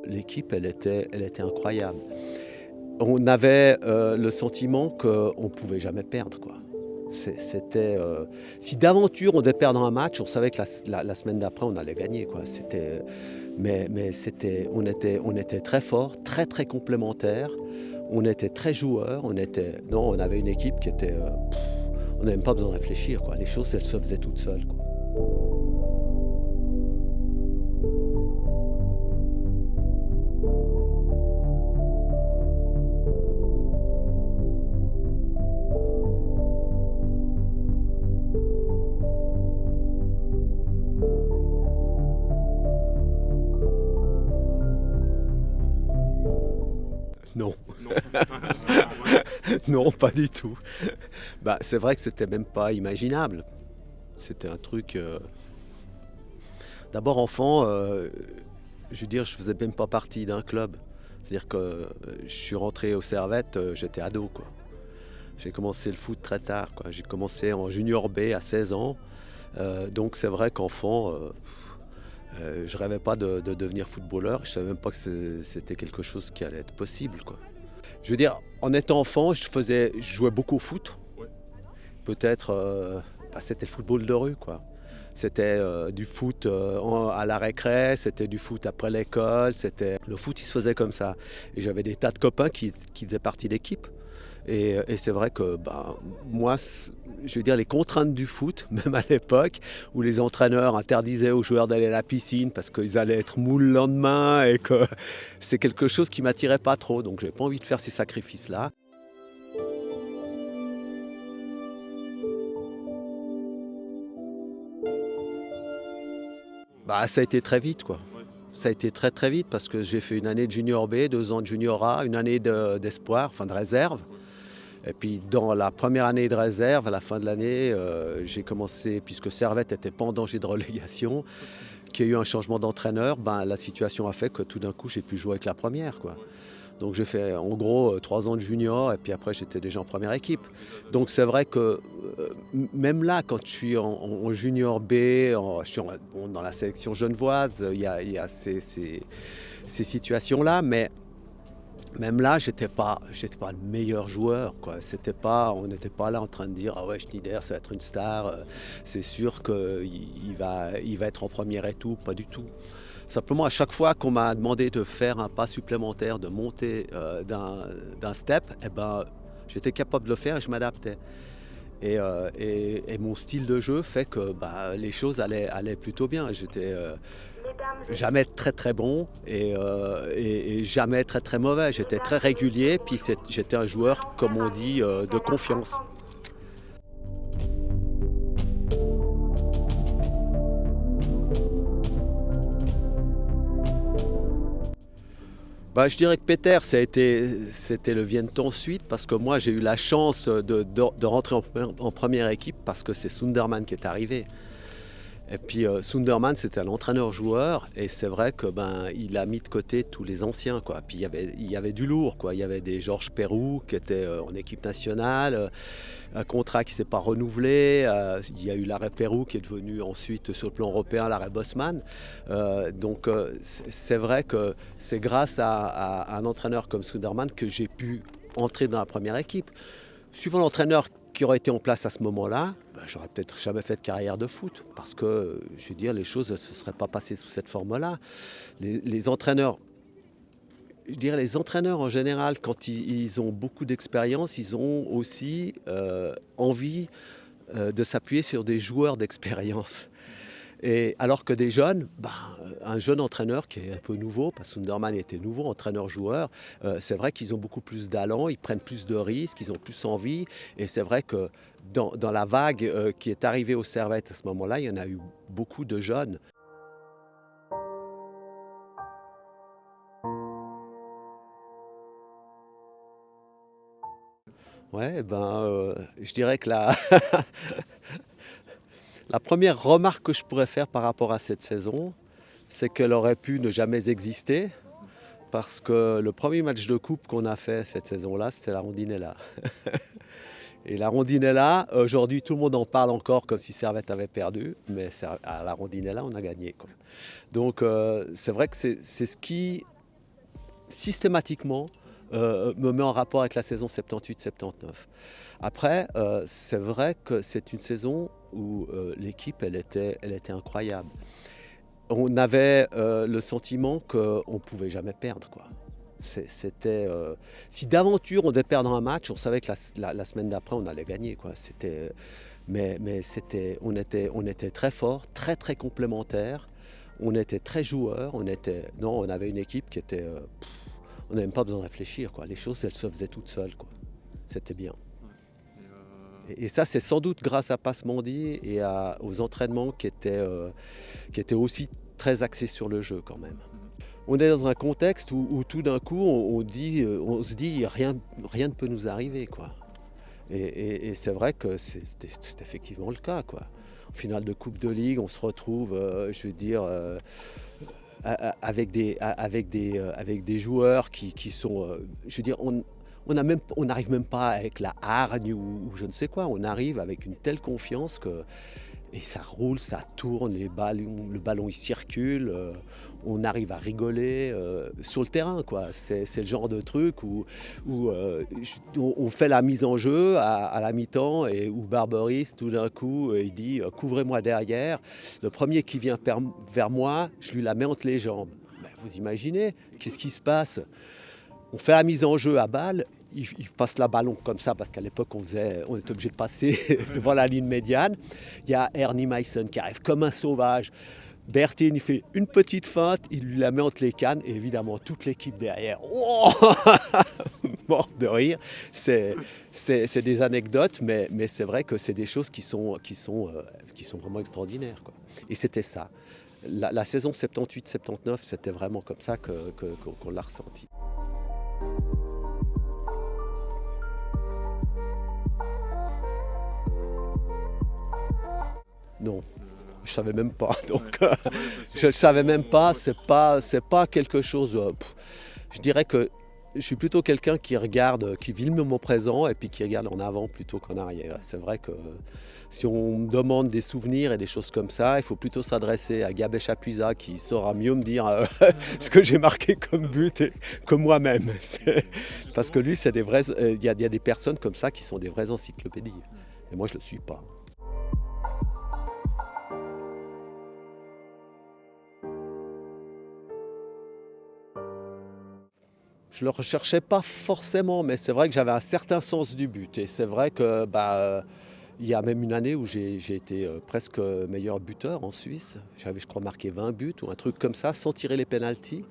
L'équipe, elle était incroyable. On avait, le sentiment qu'on ne pouvait jamais perdre, quoi. C'était, si d'aventure on devait perdre un match, on savait que la semaine d'après, on allait gagner, quoi. Mais on était très forts, très, très complémentaires. On était très joueurs, non, on avait une équipe qui était, on n'avait même pas besoin de réfléchir, quoi. Les choses, elles se faisaient toutes seules, quoi. Non, Non, c'est normal. non, pas du tout. Bah, c'est vrai que c'était même pas imaginable. C'était un truc, d'abord enfant, je veux dire, je faisais même pas partie d'un club. C'est-à-dire que, je suis rentré aux Servettes, j'étais ado, quoi. J'ai commencé le foot très tard, quoi. J'ai commencé en junior B à 16 ans, donc c'est vrai qu'enfant, je rêvais pas de devenir footballeur. Je savais même pas que c'était quelque chose qui allait être possible, quoi. Je veux dire, en étant enfant, je jouais beaucoup au foot. Ouais. Peut-être, c'était le football de rue, quoi. C'était, du foot, à la récré, c'était du foot après l'école, le foot, il se faisait comme ça et j'avais des tas de copains qui faisaient partie d'équipes et c'est vrai que, ben, moi, je veux dire les contraintes du foot, même à l'époque où les entraîneurs interdisaient aux joueurs d'aller à la piscine parce qu'ils allaient être mous le lendemain et que c'est quelque chose qui m'attirait pas trop, donc j'avais pas envie de faire ces sacrifices-là. Bah, ça a été très vite, quoi. Ouais. Ça a été très, très vite parce que j'ai fait une année de junior B, 2 ans de junior A, une année d'espoir, enfin de réserve. Ouais. Et puis dans la première année de réserve, à la fin de l'année, j'ai commencé, puisque Servette n'était pas en danger de relégation, qu'il y a eu un changement d'entraîneur, ben, la situation a fait que tout d'un coup, j'ai pu jouer avec la première, quoi. Ouais. Donc j'ai fait en gros 3 ans de junior et puis après j'étais déjà en première équipe. Ouais, déjà Donc c'est vrai que même là, quand je suis en junior B, je suis bon, dans la sélection genevoise, il y a ces situations-là, mais même là, j'étais pas le meilleur joueur, quoi. On n'était pas là en train de dire ah ouais, Schneider, ça va être une star, c'est sûr qu'il va être en première et tout, pas du tout. Simplement, à chaque fois qu'on m'a demandé de faire un pas supplémentaire, de monter d'un step, eh ben, j'étais capable de le faire et je m'adaptais. Et mon style de jeu fait que bah, les choses allaient plutôt bien. J'étais jamais très très bon et jamais très très mauvais. J'étais très régulier, puis j'étais un joueur, comme on dit, de confiance. Bah, je dirais que Peter, c'était le Vienne ensuite, parce que moi j'ai eu la chance de rentrer en première équipe parce que c'est Sunderman qui est arrivé. Et puis Sunderman, c'était un entraîneur-joueur, et c'est vrai que ben il a mis de côté tous les anciens, quoi. Puis il y avait du lourd, quoi. Il y avait des Georges Perrou qui étaient en équipe nationale, un contrat qui ne s'est pas renouvelé. Il y a eu l'arrêt Perrou qui est devenu ensuite sur le plan européen l'arrêt Bosman. Donc c'est vrai que c'est grâce à un entraîneur comme Sunderman que j'ai pu entrer dans la première équipe. Suivant l'entraîneur qui aurait été en place à ce moment-là, ben, j'aurais peut-être jamais fait de carrière de foot parce que, je veux dire, les choses ne se seraient pas passées sous cette forme-là. Les entraîneurs, je dirais les entraîneurs en général, quand ils ont beaucoup d'expérience, ils ont aussi envie de s'appuyer sur des joueurs d'expérience. Et alors que des jeunes, ben, un jeune entraîneur qui est un peu nouveau, parce que Sunderman était nouveau, entraîneur-joueur, c'est vrai qu'ils ont beaucoup plus d'allant, ils prennent plus de risques, ils ont plus envie. Et c'est vrai que dans la vague qui est arrivée au Servette à ce moment-là, il y en a eu beaucoup de jeunes. Ouais, ben, je dirais que la première remarque que je pourrais faire par rapport à cette saison, c'est qu'elle aurait pu ne jamais exister, parce que le premier match de coupe qu'on a fait cette saison-là, c'était la Rondinella. Et la Rondinella, aujourd'hui, tout le monde en parle encore comme si Servette avait perdu, mais à la Rondinella, on a gagné, quoi. Donc, c'est vrai que c'est ce qui systématiquement me met en rapport avec la saison 78-79. Après, c'est vrai que c'est une saison où l'équipe, elle était incroyable. On avait le sentiment qu'on ne pouvait jamais perdre, quoi. C'était, si d'aventure on devait perdre un match, on savait que la semaine d'après on allait gagner, quoi. Mais on était très forts, très très complémentaires. On était très joueurs. On avait une équipe qui était, on n'avait même pas besoin de réfléchir, quoi. Les choses, elles se faisaient toutes seules, quoi. C'était bien. Et ça, c'est sans doute grâce à Passmandy et aux entraînements qui étaient aussi très axés sur le jeu, quand même. On est dans un contexte où tout d'un coup, on se dit rien ne peut nous arriver, quoi. Et c'est vrai que c'est effectivement le cas, quoi. En finale de Coupe de Ligue, on se retrouve, avec des joueurs qui sont, on n'arrive même pas avec la hargne ou je ne sais quoi. On arrive avec une telle confiance et ça roule, ça tourne, le ballon il circule, on arrive à rigoler sur le terrain, quoi. C'est le genre de truc où on fait la mise en jeu à la mi-temps et où Barberis tout d'un coup il dit couvrez-moi derrière. Le premier qui vient vers moi, je lui la mets entre les jambes. Ben, vous imaginez, qu'est-ce qui se passe? On fait la mise en jeu à balle, il passe la ballon comme ça parce qu'à l'époque on était obligé de passer devant la ligne médiane. Il y a Ernie Mason qui arrive comme un sauvage. Bertin, il fait une petite feinte, il lui la met entre les cannes et évidemment toute l'équipe derrière. Oh mort de rire. C'est des anecdotes, mais c'est vrai que c'est des choses qui sont vraiment extraordinaires, quoi. Et c'était ça. La saison 78-79, c'était vraiment comme ça qu'on l'a ressenti. Non, je savais même pas. Donc, je ne savais même pas. C'est pas quelque chose. Je dirais que je suis plutôt quelqu'un qui vit le moment présent et puis qui regarde en avant plutôt qu'en arrière. C'est vrai que si on me demande des souvenirs et des choses comme ça, il faut plutôt s'adresser à Gabé Chapuisat qui saura mieux me dire ce que j'ai marqué comme but que moi-même. Parce que lui, c'est des vrais. Il y a des personnes comme ça qui sont des vraies encyclopédies. Et moi, je ne le suis pas. Je ne le recherchais pas forcément, mais c'est vrai que j'avais un certain sens du but. Et c'est vrai que il y a même une année où j'ai été presque meilleur buteur en Suisse. J'avais, je crois, marqué 20 buts ou un truc comme ça, sans tirer les pénaltys,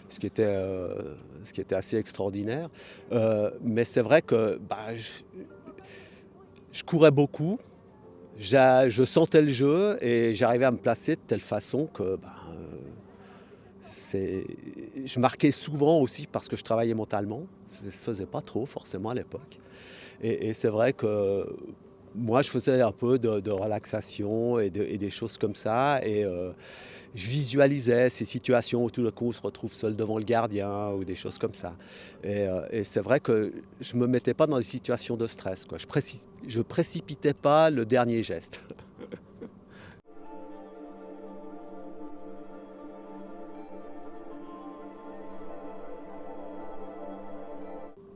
ce qui était assez extraordinaire. Mais c'est vrai que je courais beaucoup, je sentais le jeu et j'arrivais à me placer de telle façon que je marquais souvent aussi parce que je travaillais mentalement. Ça ne se faisait pas trop forcément à l'époque. Et c'est vrai que moi, je faisais un peu de relaxation et des choses comme ça. Et je visualisais ces situations où tout d'un coup, on se retrouve seul devant le gardien ou des choses comme ça. Et c'est vrai que je ne me mettais pas dans des situations de stress, quoi. Je précipitais pas le dernier geste.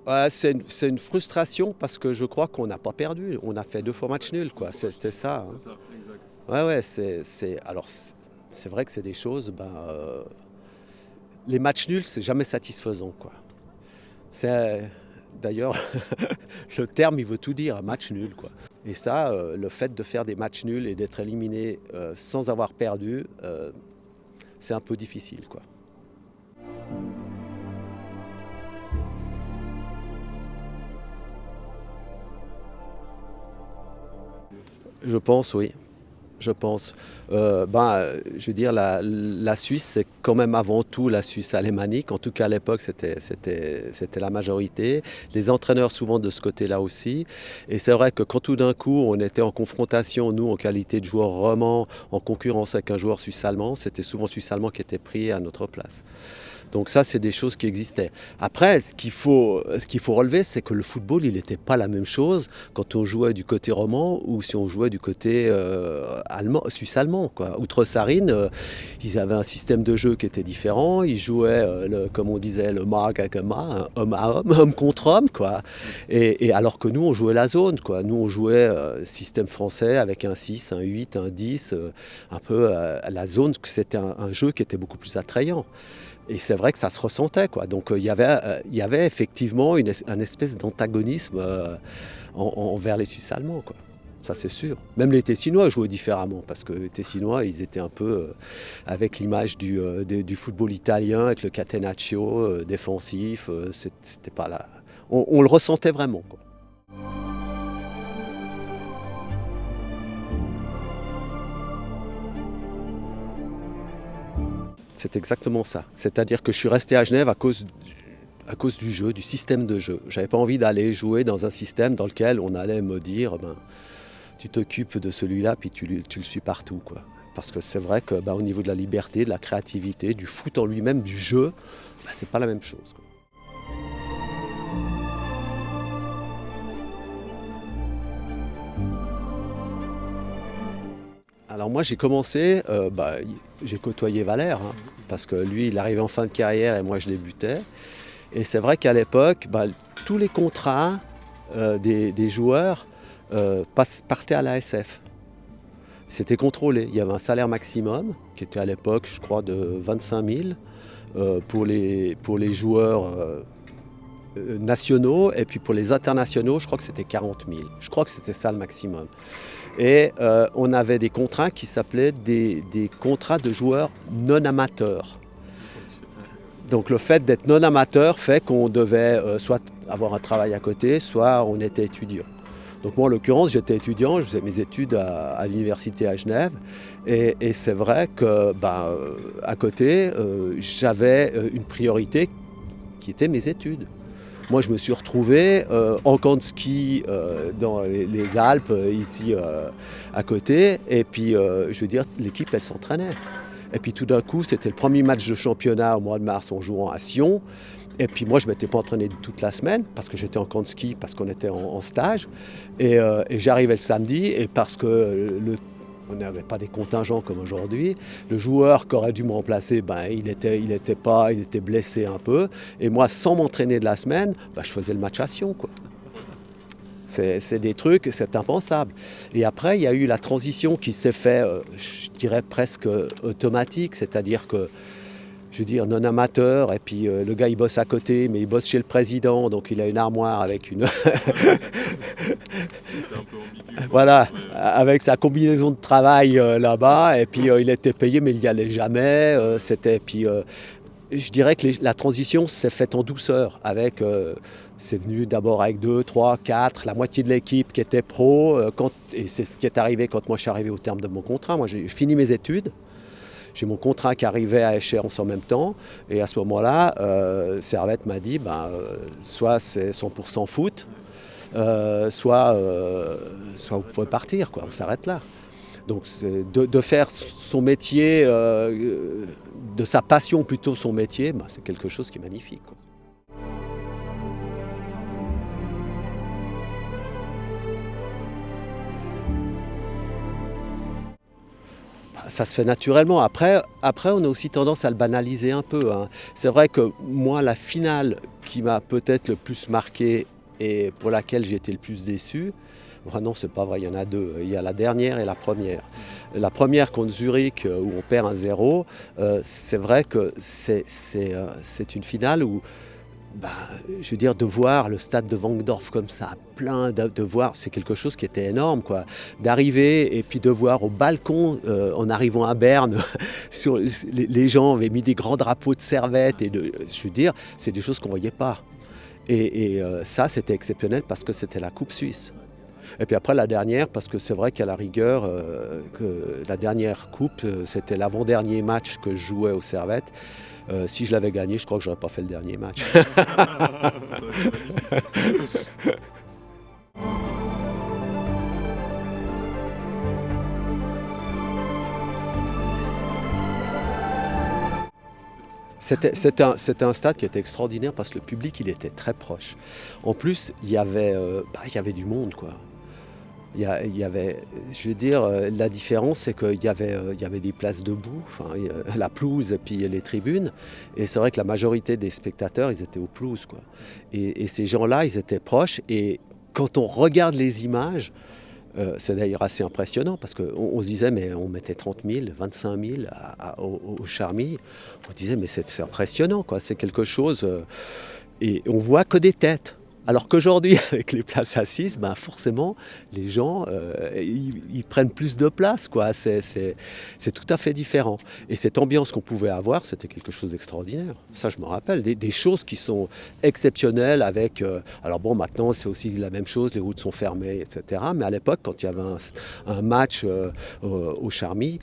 Ouais, c'est une frustration parce que je crois qu'on n'a pas perdu. On a fait 2 fois match nul, quoi. C'était ça, hein. C'est ça, exact. Ouais, alors c'est vrai que c'est des choses. Les matchs nuls, c'est jamais satisfaisant, quoi. D'ailleurs, le terme, il veut tout dire, un match nul, quoi. Et ça, le fait de faire des matchs nuls et d'être éliminé sans avoir perdu, c'est un peu difficile, quoi. Je pense, oui. Je pense. Je veux dire, la Suisse, c'est quand même avant tout la Suisse alémanique. En tout cas, à l'époque, c'était la majorité. Les entraîneurs, souvent de ce côté-là aussi. Et c'est vrai que quand tout d'un coup, on était en confrontation, nous, en qualité de joueur roman, en concurrence avec un joueur suisse-allemand, c'était souvent suisse-allemand qui était pris à notre place. Donc ça, c'est des choses qui existaient. Après, ce qu'il faut relever, c'est que le football, il n'était pas la même chose quand on jouait du côté roman ou si on jouait du côté suisse-allemand, quoi. Outre-Sarine, ils avaient un système de jeu qui était différent. Ils jouaient, comme on disait, le Magagama, homme à homme, homme contre homme, quoi. Et alors que nous, on jouait la zone, quoi. Nous, on jouait système français avec un 6, un 8, un 10, un peu la zone. C'était un jeu qui était beaucoup plus attrayant. Et c'est vrai que ça se ressentait, quoi. Donc il y avait effectivement un espèce d'antagonisme envers les Suisses allemands, quoi. Ça c'est sûr. Même les Tessinois jouaient différemment, parce que les Tessinois, ils étaient un peu avec l'image du football italien, avec le catenaccio défensif. C'était pas là. On le ressentait vraiment, quoi. C'est exactement ça. C'est-à-dire que je suis resté à Genève à cause du jeu, du système de jeu. J'avais pas envie d'aller jouer dans un système dans lequel on allait me dire tu t'occupes de celui-là puis tu le suis partout, quoi. Parce que c'est vrai que au niveau de la liberté, de la créativité, du foot en lui-même, du jeu, c'est pas la même chose, quoi. Alors moi j'ai commencé, j'ai côtoyé Valère, hein, parce que lui il arrivait en fin de carrière et moi je débutais. Et c'est vrai qu'à l'époque, tous les contrats des joueurs partaient à l'ASF. C'était contrôlé. Il y avait un salaire maximum qui était à l'époque, je crois, de 25 000 pour les joueurs nationaux, et puis pour les internationaux, je crois que c'était 40 000. Je crois que c'était ça le maximum. Et on avait des contrats qui s'appelaient des contrats de joueurs non amateurs. Donc le fait d'être non amateur fait qu'on devait soit avoir un travail à côté, soit on était étudiant. Donc moi en l'occurrence j'étais étudiant, je faisais mes études à l'université à Genève, et c'est vrai que à côté j'avais une priorité qui était mes études. Moi, je me suis retrouvé en camp de ski dans les Alpes, ici à côté. Et puis, je veux dire, l'équipe, elle s'entraînait. Et puis, tout d'un coup, c'était le premier match de championnat au mois de mars en jouant à Sion. Et puis, moi, je ne m'étais pas entraîné toute la semaine parce que j'étais en camp de ski, parce qu'on était en stage. Et j'arrivais le samedi, et parce que on n'avait pas des contingents comme aujourd'hui. Le joueur qui aurait dû me remplacer, il était blessé un peu. Et moi, sans m'entraîner de la semaine, je faisais le match à Sion, quoi. C'est des trucs, c'est impensable. Et après, il y a eu la transition qui s'est faite, je dirais presque automatique, c'est-à-dire que, je veux dire, non amateur, et puis le gars il bosse à côté, mais il bosse chez le président, donc il a une armoire avec une... Voilà, avec sa combinaison de travail là-bas, et puis il était payé, mais il n'y allait jamais. Je dirais que la transition s'est faite en douceur, c'est venu d'abord avec 2, 3, 4, la moitié de l'équipe qui était pro, et c'est ce qui est arrivé quand moi je suis arrivé au terme de mon contrat. Moi j'ai fini mes études. J'ai mon contrat qui arrivait à échéance en même temps, et à ce moment-là, Servette m'a dit soit c'est 100% foot, soit vous pouvez partir, quoi, on s'arrête là. Donc de faire son métier, de sa passion plutôt son métier, c'est quelque chose qui est magnifique, quoi. Ça se fait naturellement. Après, on a aussi tendance à le banaliser un peu, hein. C'est vrai que moi, la finale qui m'a peut-être le plus marqué et pour laquelle j'ai été le plus déçu, non, c'est pas vrai, il y en a deux. Il y a la dernière et la première. La première contre Zurich, où on perd 1-0, c'est vrai que c'est une finale où, je veux dire, de voir le stade de Wankdorf comme ça, plein de voir, c'est quelque chose qui était énorme, quoi. D'arriver et puis de voir au balcon, en arrivant à Berne, les gens avaient mis des grands drapeaux de Servette, je veux dire, c'est des choses qu'on ne voyait pas. Et ça, c'était exceptionnel parce que c'était la Coupe Suisse. Et puis après la dernière, parce que c'est vrai qu'à la rigueur, que la dernière coupe, c'était l'avant-dernier match que je jouais au Servette. Si je l'avais gagné, je crois que je n'aurais pas fait le dernier match. C'était un stade qui était extraordinaire parce que le public il était très proche. En plus, il y avait du monde, quoi. il y avait, je veux dire, la différence, c'est qu'il il y avait des places debout, enfin, la pelouse et puis les tribunes. Et c'est vrai que la majorité des spectateurs, ils étaient aux pelouses, quoi. Et ces gens-là, ils étaient proches. Et quand on regarde les images, c'est d'ailleurs assez impressionnant parce qu'on se disait, mais on mettait 30 000, 25 000 au Charmy. On se disait, mais c'est impressionnant, quoi. C'est quelque chose. Et on voit que des têtes. Alors qu'aujourd'hui, avec les places assises, ben forcément, les gens, ils prennent plus de place, quoi. C'est tout à fait différent. Et cette ambiance qu'on pouvait avoir, c'était quelque chose d'extraordinaire. Ça, je me rappelle. Des choses qui sont exceptionnelles avec... alors bon, maintenant, c'est aussi la même chose, les routes sont fermées, etc. Mais à l'époque, quand il y avait un match au Charmy,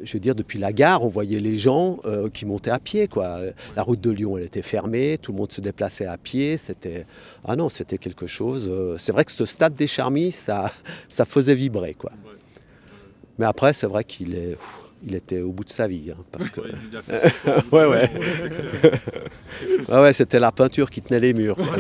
je veux dire, depuis la gare, on voyait les gens qui montaient à pied, quoi. La route de Lyon, elle était fermée, tout le monde se déplaçait à pied, c'était... Ah non, c'était quelque chose... c'est vrai que ce stade des Charmy, ça faisait vibrer, quoi. Mais après, c'est vrai il était au bout de sa vie, hein, parce que... Ouais, ouais. Ah ouais, c'était la peinture qui tenait les murs, quoi.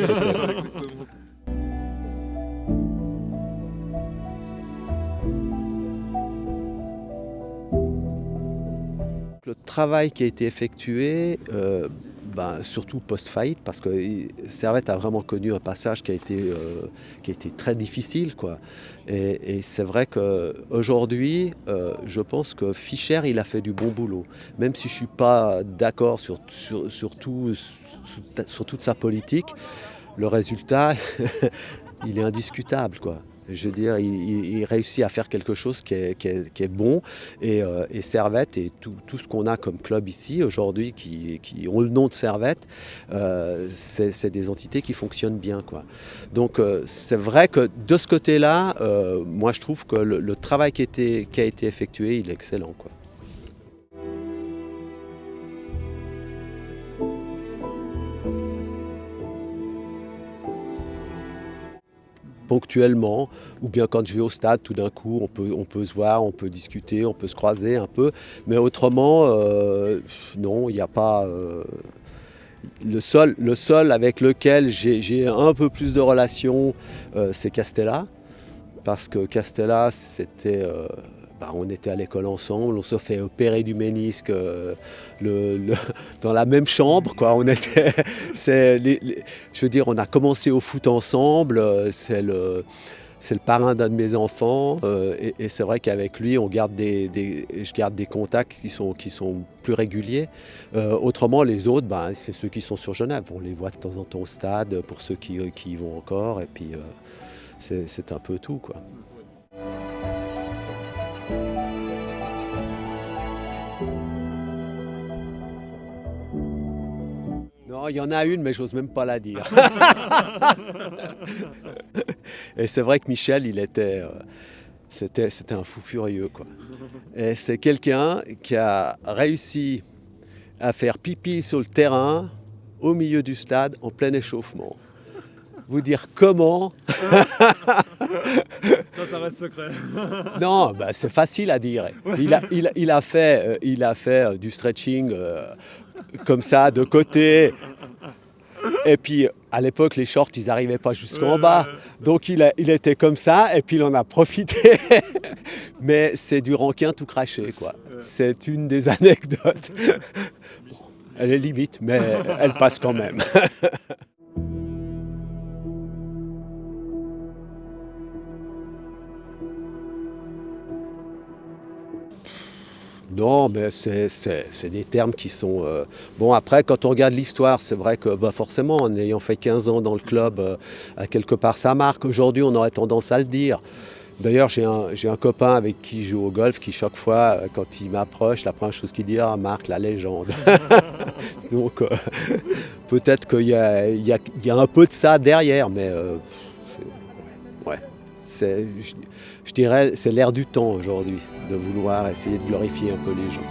Le travail qui a été effectué, surtout post-faillite, parce que Servette a vraiment connu un passage qui a été très difficile, quoi. Et c'est vrai qu'aujourd'hui, je pense que Fischer, il a fait du bon boulot. Même si je ne suis pas d'accord sur toute sa politique, le résultat, il est indiscutable, quoi. Je veux dire, il réussit à faire quelque chose qui est bon. Et Servette et tout ce qu'on a comme club ici aujourd'hui qui ont le nom de Servette, c'est des entités qui fonctionnent bien, quoi. Donc c'est vrai que de ce côté-là, moi je trouve que le travail qui a été effectué, il est excellent, quoi. Ponctuellement, ou bien quand je vais au stade, tout d'un coup, on peut se voir, on peut discuter, on peut se croiser un peu. Mais autrement, non, il n'y a pas... le seul avec lequel j'ai un peu plus de relations, c'est Castella. Parce que Castella, c'était... on était à l'école ensemble, on se fait opérer du ménisque dans la même chambre, quoi. On était, je veux dire, on a commencé au foot ensemble. C'est le parrain d'un de mes enfants, et c'est vrai qu'avec lui, je garde des contacts qui sont plus réguliers. Autrement, les autres, c'est ceux qui sont sur Genève. On les voit de temps en temps au stade, pour ceux qui y vont encore, et puis c'est un peu tout, quoi. Non, il y en a une, mais j'ose même pas la dire. Et c'est vrai que Michel, c'était un fou furieux, quoi. Et c'est quelqu'un qui a réussi à faire pipi sur le terrain, au milieu du stade, en plein échauffement. Vous dire comment? Ça reste secret. Non, c'est facile à dire. Il a fait du stretching comme ça, de côté. Et puis, à l'époque, les shorts, ils n'arrivaient pas jusqu'en bas. Donc, il était comme ça, et puis il en a profité. Mais c'est du ranquin tout craché, quoi. C'est une des anecdotes. Bon, elle est limite, mais elle passe quand même. Non, mais c'est des termes qui sont... Bon, après, quand on regarde l'histoire, c'est vrai que forcément, en ayant fait 15 ans dans le club, à quelque part, ça marque. Aujourd'hui, on aurait tendance à le dire. D'ailleurs, j'ai un copain avec qui je joue au golf qui, chaque fois, quand il m'approche, la première chose qu'il dit, ah, Marc, la légende. Donc, peut-être qu'il y a un peu de ça derrière, mais ouais. Je dirais, c'est l'air du temps aujourd'hui, de vouloir essayer de glorifier un peu les gens.